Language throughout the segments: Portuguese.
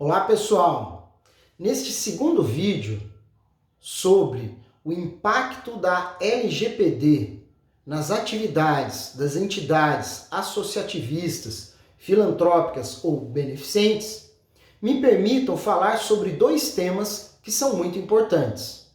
Olá pessoal, neste segundo vídeo sobre o impacto da LGPD nas atividades das entidades associativistas, filantrópicas ou beneficentes, me permitam falar sobre dois temas que são muito importantes.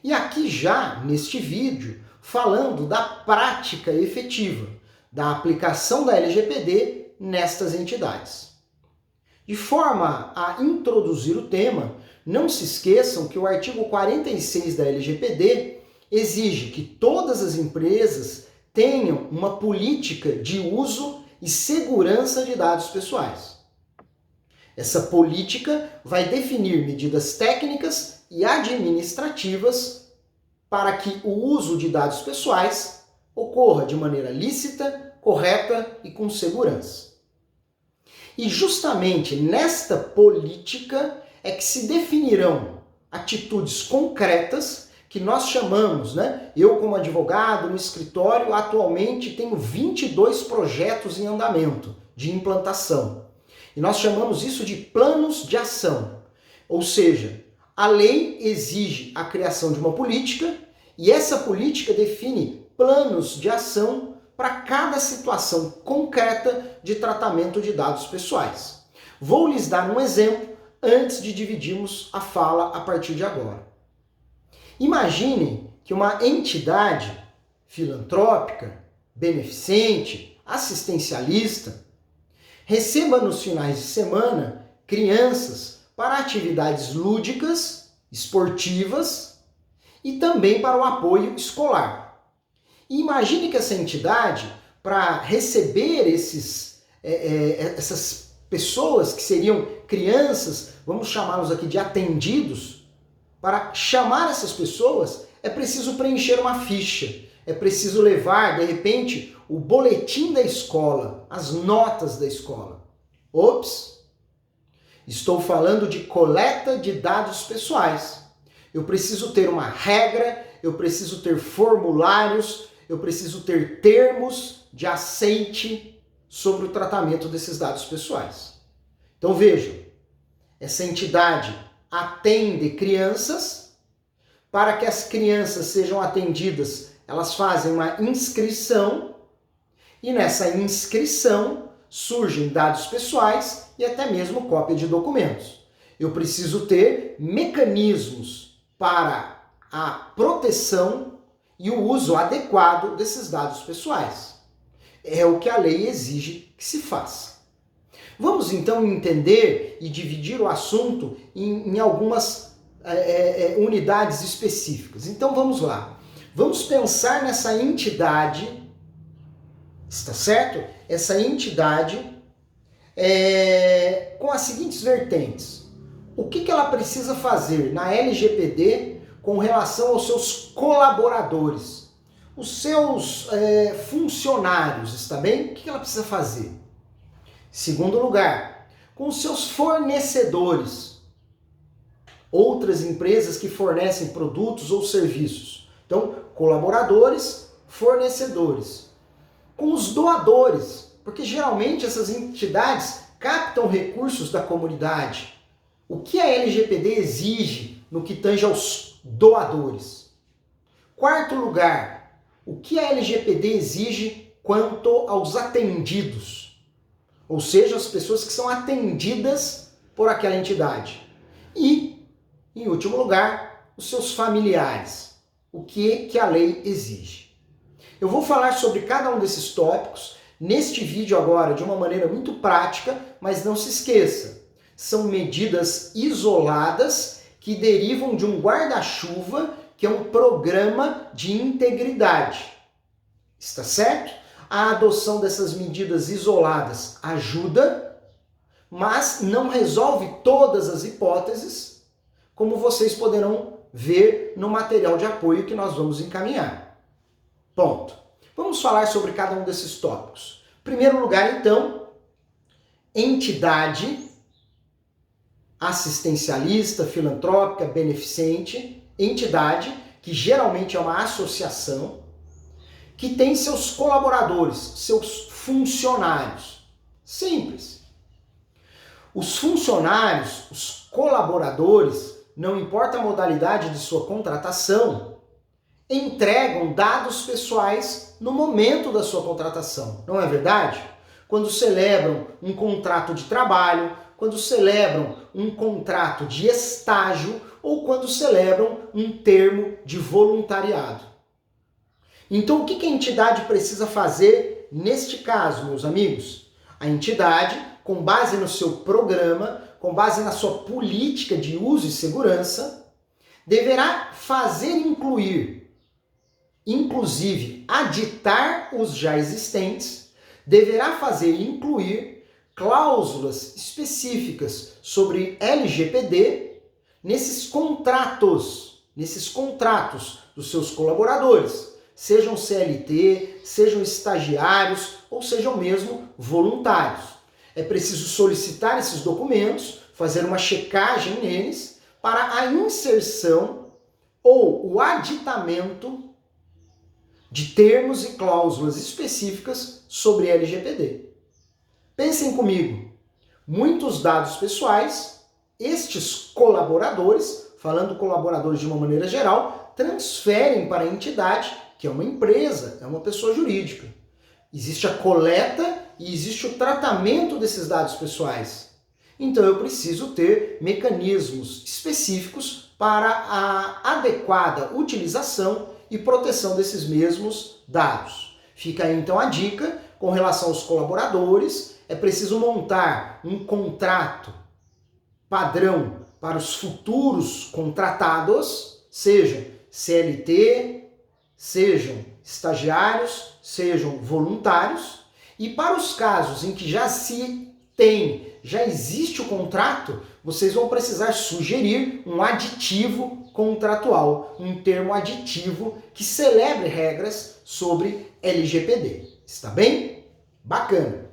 E aqui já neste vídeo falando da prática efetiva da aplicação da LGPD nestas entidades. De forma a introduzir o tema, não se esqueçam que o artigo 46 da LGPD exige que todas as empresas tenham uma política de uso e segurança de dados pessoais. Essa política vai definir medidas técnicas e administrativas para que o uso de dados pessoais ocorra de maneira lícita, correta e com segurança. E justamente nesta política é que se definirão atitudes concretas que nós chamamos, Eu como advogado no escritório atualmente tenho 22 projetos em andamento de implantação. E nós chamamos isso de planos de ação. Ou seja, a lei exige a criação de uma política e essa política define planos de ação para cada situação concreta de tratamento de dados pessoais. Vou lhes dar um exemplo antes de dividirmos a fala a partir de agora. Imaginem que uma entidade filantrópica, beneficente, assistencialista receba nos finais de semana crianças para atividades lúdicas, esportivas e também para o apoio escolar. E imagine que essa entidade, para receber essas pessoas que seriam crianças, vamos chamá-los aqui de atendidos, para chamar essas pessoas é preciso preencher uma ficha, é preciso levar, de repente, o boletim da escola, as notas da escola. Ops! Estou falando de coleta de dados pessoais. Eu preciso ter uma regra, eu preciso ter formulários, eu preciso ter termos de aceite sobre o tratamento desses dados pessoais. Então vejam, essa entidade atende crianças. Para que as crianças sejam atendidas, elas fazem uma inscrição e nessa inscrição surgem dados pessoais e até mesmo cópia de documentos. Eu preciso ter mecanismos para a proteção e o uso adequado desses dados pessoais. É o que a lei exige que se faça. Vamos então entender e dividir o assunto em algumas unidades específicas. Então vamos lá. Vamos pensar nessa entidade, está certo? Essa entidade com as seguintes vertentes. O que ela precisa fazer na LGPD com relação aos seus colaboradores, os seus funcionários, está bem? O que ela precisa fazer? Segundo lugar, com os seus fornecedores, outras empresas que fornecem produtos ou serviços. Então, colaboradores, fornecedores. Com os doadores, porque geralmente essas entidades captam recursos da comunidade. O que a LGPD exige no que tange aos doadores? Quarto lugar, o que a LGPD exige quanto aos atendidos? Ou seja, as pessoas que são atendidas por aquela entidade. E, em último lugar, os seus familiares. O que a lei exige? Eu vou falar sobre cada um desses tópicos neste vídeo agora de uma maneira muito prática, mas não se esqueça, são medidas isoladas que derivam de um guarda-chuva, que é um programa de integridade. Está certo? A adoção dessas medidas isoladas ajuda, mas não resolve todas as hipóteses, como vocês poderão ver no material de apoio que nós vamos encaminhar. Ponto. Vamos falar sobre cada um desses tópicos. Em primeiro lugar, então, entidade assistencialista, filantrópica, beneficente, entidade, que geralmente é uma associação, que tem seus colaboradores, seus funcionários. Simples. Os funcionários, os colaboradores, não importa a modalidade de sua contratação, entregam dados pessoais no momento da sua contratação, não é verdade? Quando celebram um contrato de trabalho, quando celebram um contrato de estágio ou quando celebram um termo de voluntariado. Então, o que a entidade precisa fazer neste caso, meus amigos? A entidade, com base no seu programa, com base na sua política de uso e segurança, deverá fazer inclusive aditar os já existentes, deverá fazer incluir cláusulas específicas sobre LGPD nesses contratos dos seus colaboradores, sejam CLT, sejam estagiários ou sejam mesmo voluntários. É preciso solicitar esses documentos, fazer uma checagem neles para a inserção ou o aditamento de termos e cláusulas específicas sobre LGPD. Pensem comigo, muitos dados pessoais, estes colaboradores, falando colaboradores de uma maneira geral, transferem para a entidade, que é uma empresa, é uma pessoa jurídica. Existe a coleta e existe o tratamento desses dados pessoais. Então eu preciso ter mecanismos específicos para a adequada utilização e proteção desses mesmos dados. Fica aí então a dica com relação aos colaboradores. É preciso montar um contrato padrão para os futuros contratados, sejam CLT, sejam estagiários, sejam voluntários, e para os casos em que já existe o contrato, vocês vão precisar sugerir um aditivo contratual, um termo aditivo que celebre regras sobre LGPD. Está bem? Bacana.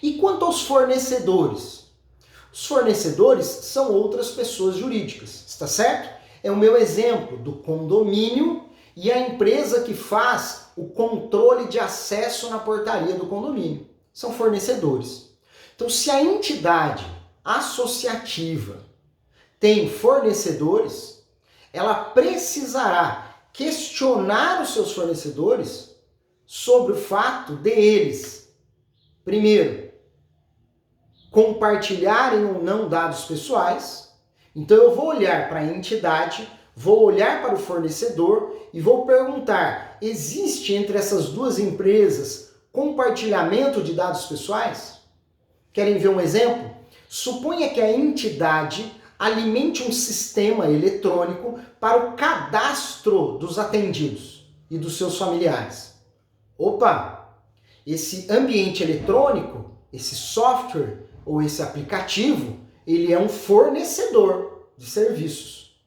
E quanto aos fornecedores? Os fornecedores são outras pessoas jurídicas, está certo? É o meu exemplo do condomínio e a empresa que faz o controle de acesso na portaria do condomínio. São fornecedores. Então, se a entidade associativa tem fornecedores, ela precisará questionar os seus fornecedores sobre o fato de eles, primeiro, compartilharem ou não dados pessoais. Então eu vou olhar para a entidade, vou olhar para o fornecedor e vou perguntar: existe entre essas duas empresas compartilhamento de dados pessoais? Querem ver um exemplo? Suponha que a entidade alimente um sistema eletrônico para o cadastro dos atendidos e dos seus familiares. Opa! Esse ambiente eletrônico, esse software ou esse aplicativo, ele é um fornecedor de serviços.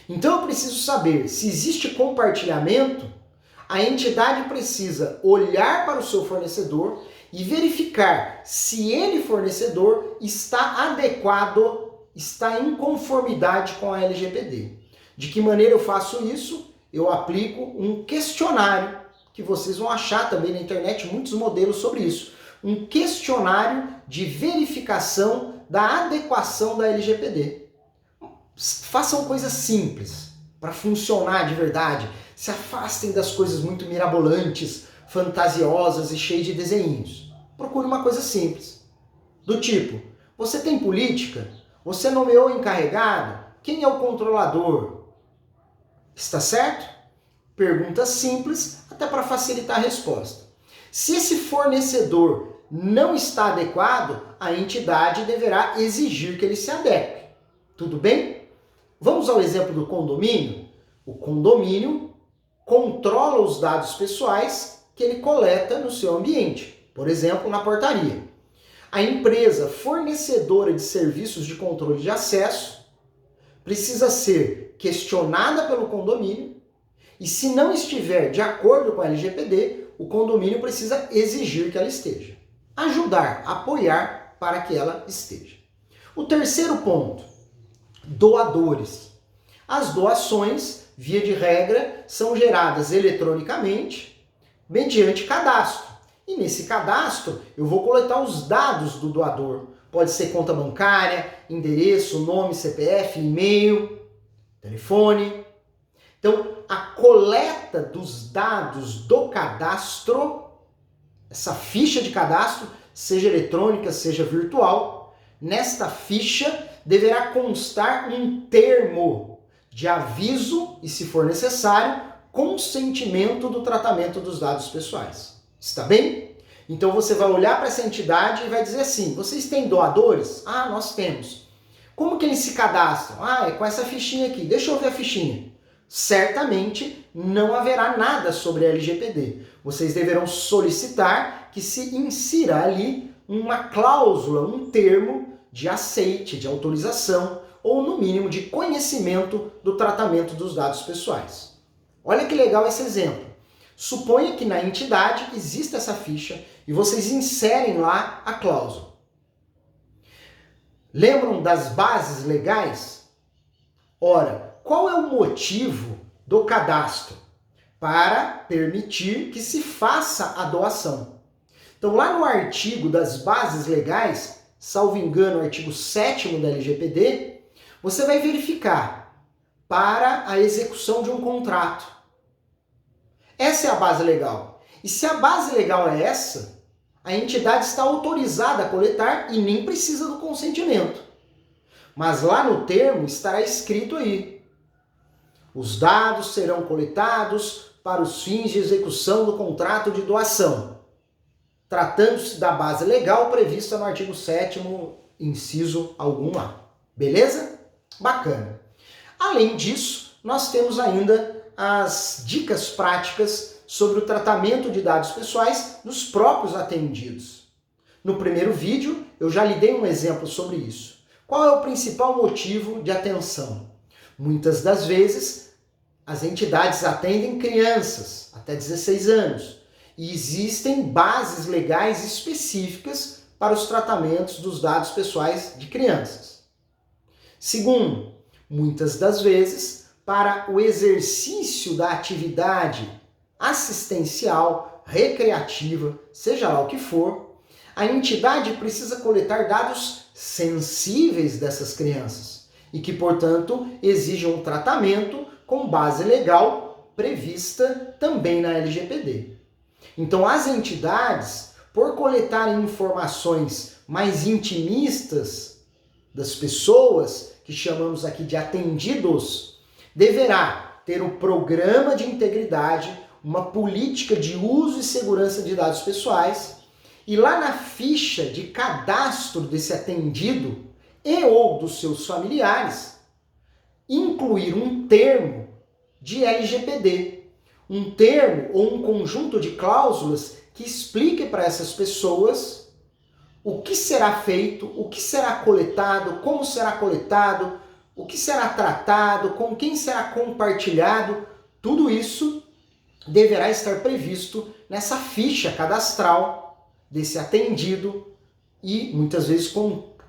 Então eu preciso saber se existe compartilhamento. A entidade precisa olhar para o seu fornecedor e verificar se ele, fornecedor, está adequado, está em conformidade com a LGPD. De que maneira eu faço isso? Eu aplico um questionário, que vocês vão achar também na internet muitos modelos sobre isso. Um questionário de verificação da adequação da LGPD. Façam coisas simples para funcionar de verdade. Se afastem das coisas muito mirabolantes, fantasiosas e cheias de desenhinhos. Procure uma coisa simples. Do tipo, você tem política? Você nomeou encarregado? Quem é o controlador? Está certo? Pergunta simples, até para facilitar a resposta. Se esse fornecedor não está adequado, a entidade deverá exigir que ele se adeque. Tudo bem? Vamos ao exemplo do condomínio? O condomínio controla os dados pessoais que ele coleta no seu ambiente, por exemplo, na portaria. A empresa fornecedora de serviços de controle de acesso precisa ser questionada pelo condomínio e, se não estiver de acordo com a LGPD, o condomínio precisa exigir que ela esteja. Ajudar, apoiar para que ela esteja. O terceiro ponto, doadores. As doações, via de regra, são geradas eletronicamente mediante cadastro. E nesse cadastro eu vou coletar os dados do doador, pode ser conta bancária, endereço, nome, CPF, e-mail, telefone. Então, a coleta dos dados do cadastro, essa ficha de cadastro, seja eletrônica, seja virtual, nesta ficha deverá constar um termo de aviso e, se for necessário, consentimento do tratamento dos dados pessoais. Está bem? Então você vai olhar para essa entidade e vai dizer assim: vocês têm doadores? Ah, nós temos. Como que eles se cadastram? Ah, é com essa fichinha aqui. Deixa eu ver a fichinha. Certamente não haverá nada sobre a LGPD. Vocês deverão solicitar que se insira ali uma cláusula, um termo de aceite, de autorização, ou no mínimo de conhecimento do tratamento dos dados pessoais. Olha que legal esse exemplo. Suponha que na entidade exista essa ficha e vocês inserem lá a cláusula. Lembram das bases legais? Ora, qual é o motivo do cadastro? Para permitir que se faça a doação. Então, lá no artigo das bases legais, salvo engano, o artigo 7º da LGPD, você vai verificar para a execução de um contrato. Essa é a base legal. E se a base legal é essa, a entidade está autorizada a coletar e nem precisa do consentimento. Mas lá no termo estará escrito aí: os dados serão coletados para os fins de execução do contrato de doação, tratando-se da base legal prevista no artigo 7º, inciso algum A. Beleza? Bacana. Além disso, nós temos ainda as dicas práticas sobre o tratamento de dados pessoais dos próprios atendidos. No primeiro vídeo, eu já lhe dei um exemplo sobre isso. Qual é o principal motivo de atenção? Muitas das vezes, as entidades atendem crianças até 16 anos e existem bases legais específicas para os tratamentos dos dados pessoais de crianças. Segundo, muitas das vezes, para o exercício da atividade assistencial, recreativa, seja lá o que for, a entidade precisa coletar dados sensíveis dessas crianças e que, portanto, exigem um tratamento com base legal prevista também na LGPD. Então, as entidades, por coletarem informações mais intimistas das pessoas, que chamamos aqui de atendidos, deverá ter um programa de integridade, uma política de uso e segurança de dados pessoais, e lá na ficha de cadastro desse atendido e ou dos seus familiares, incluir um termo de LGPD, um termo ou um conjunto de cláusulas que explique para essas pessoas o que será feito, o que será coletado, como será coletado, o que será tratado, com quem será compartilhado. Tudo isso deverá estar previsto nessa ficha cadastral desse atendido e muitas vezes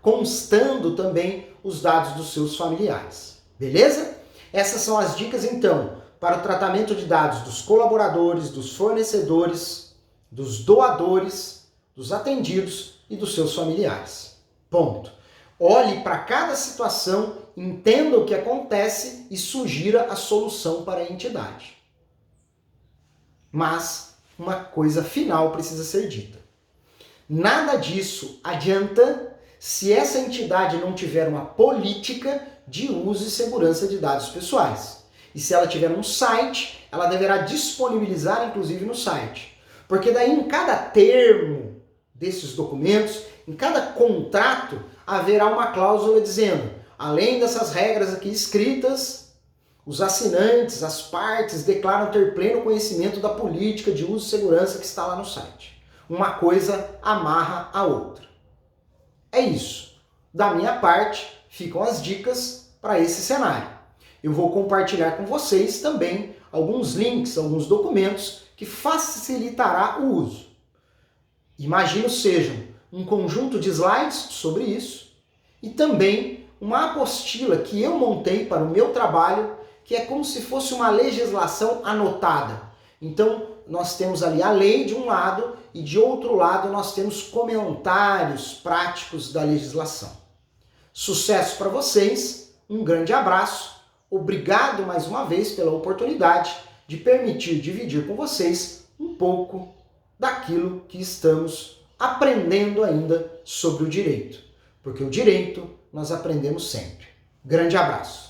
constando também os dados dos seus familiares. Beleza? Essas são as dicas então para o tratamento de dados dos colaboradores, dos fornecedores, dos doadores, dos atendidos e dos seus familiares. Ponto. Olhe para cada situação, entenda o que acontece e sugira a solução para a entidade. Mas uma coisa final precisa ser dita. Nada disso adianta se essa entidade não tiver uma política de uso e segurança de dados pessoais. E se ela tiver um site, ela deverá disponibilizar inclusive no site. Porque daí em cada termo desses documentos, em cada contrato, haverá uma cláusula dizendo: além dessas regras aqui escritas, os assinantes, as partes, declaram ter pleno conhecimento da política de uso e segurança que está lá no site. Uma coisa amarra a outra. É isso. Da minha parte, ficam as dicas para esse cenário. Eu vou compartilhar com vocês também alguns links, alguns documentos que facilitará o uso. Imagino sejam um conjunto de slides sobre isso e também uma apostila que eu montei para o meu trabalho, que é como se fosse uma legislação anotada. Então, nós temos ali a lei de um lado e de outro lado nós temos comentários práticos da legislação. Sucesso para vocês, um grande abraço, obrigado mais uma vez pela oportunidade de permitir dividir com vocês um pouco daquilo que estamos aprendendo ainda sobre o direito, porque o direito nós aprendemos sempre. Grande abraço!